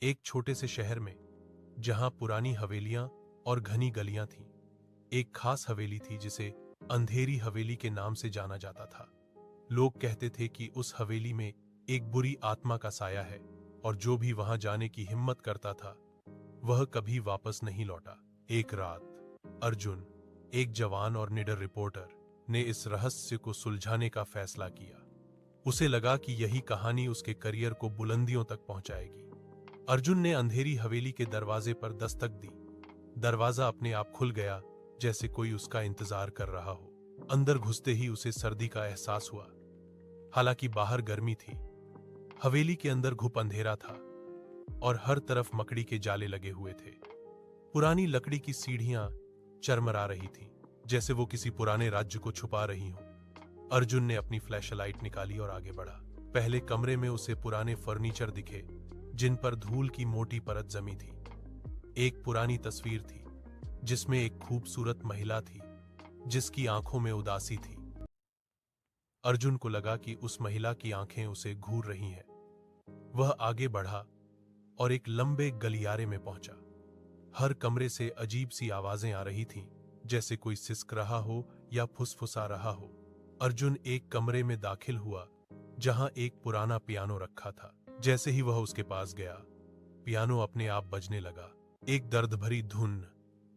एक छोटे से शहर में, जहां पुरानी हवेलियां और घनी गलियां थीं, एक खास हवेली थी जिसे अंधेरी हवेली के नाम से जाना जाता था। लोग कहते थे कि उस हवेली में एक बुरी आत्मा का साया है और जो भी वहां जाने की हिम्मत करता था वह कभी वापस नहीं लौटा। एक रात अर्जुन, एक जवान और निडर रिपोर्टर, ने इस रहस्य को सुलझाने का फैसला किया। उसे लगा कि यही कहानी उसके करियर को बुलंदियों तक पहुंचाएगी। अर्जुन ने अंधेरी हवेली के दरवाजे पर दस्तक दी। दरवाजा अपने आप खुल गया, जैसे कोई उसका इंतजार कर रहा हो। अंदर घुसते ही उसे सर्दी का एहसास हुआ। हालांकि बाहर गर्मी थी, हवेली के अंदर घुप अंधेरा था और हर तरफ मकड़ी के जाले लगे हुए थे। पुरानी लकड़ी की सीढ़ियां चरमरा रही थीं, जैसे वो किसी पुराने राज्य को छुपा रही हों। अर्जुन ने अपनी फ्लैशलाइट निकाली और आगे बढ़ा। पहले कमरे में उसे पुराने फर्नीचर दिखे, जिन पर धूल की मोटी परत जमी थी। एक पुरानी तस्वीर थी, जिसमें एक खूबसूरत महिला थी, जिसकी आंखों में उदासी थी। अर्जुन को लगा कि उस महिला की आंखें उसे घूर रही हैं। वह आगे बढ़ा और एक लंबे गलियारे में पहुंचा। हर कमरे से अजीब सी आवाजें आ रही थीं, जैसे कोई सिसक रहा हो या फुसफुसा रहा हो। अर्जुन एक कमरे में दाखिल हुआ, जहां एक पुराना पियानो रखा था। जैसे ही वह उसके पास गया, पियानो अपने आप बजने लगा। एक दर्द भरी धुन।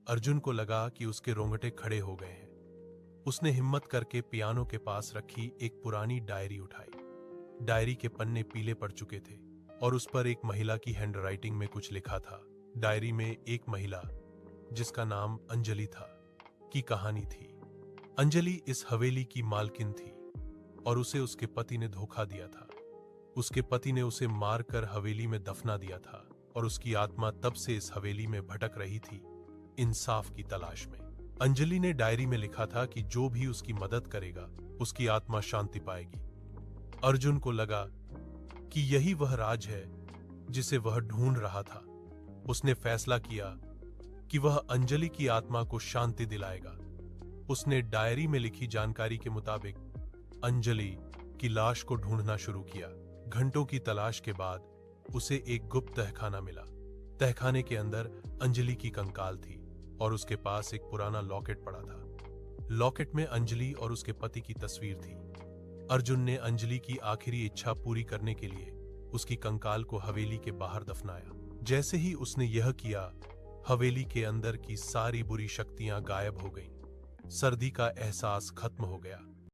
अर्जुन को लगा कि उसके रोंगटे खड़े हो गए हैं। उसने हिम्मत करके पियानो के पास रखी एक पुरानी डायरी उठाई। डायरी के पन्ने पीले पड़ चुके थे और उस पर एक महिला की हैंडराइटिंग में कुछ लिखा था। डायरी में एक महिला, जिसका नाम अंजलि था, की कहानी थी। अंजलि इस हवेली की मालकिन थी और उसे उसके पति ने धोखा दिया था। उसके पति ने उसे मारकर हवेली में दफना दिया था और उसकी आत्मा तब से इस हवेली में भटक रही थी, इंसाफ की तलाश में। अंजलि ने डायरी में लिखा था कि जो भी उसकी मदद करेगा, उसकी आत्मा शांति पाएगी। अर्जुन को लगा कि यही वह राज है जिसे वह ढूंढ रहा था। उसने फैसला किया कि वह अंजलि की आत्मा को शांति दिलाएगा। उसने डायरी में लिखी जानकारी के मुताबिक अंजलि की लाश को ढूंढना शुरू किया। घंटों की तलाश के बाद उसे एक गुप्त तहखाना मिला। तहखाने के अंदर अंजलि की कंकाल थी और उसके पास एक पुराना लॉकेट पड़ा था। लॉकेट में अंजलि और उसके पति की तस्वीर थी। अर्जुन ने अंजलि की आखिरी इच्छा पूरी करने के लिए उसकी कंकाल को हवेली के बाहर दफनाया। जैसे ही उसने यह किया, हवेली के अंदर की सारी बुरी शक्तियां गायब हो गईं। सर्दी का एहसास खत्म हो गया।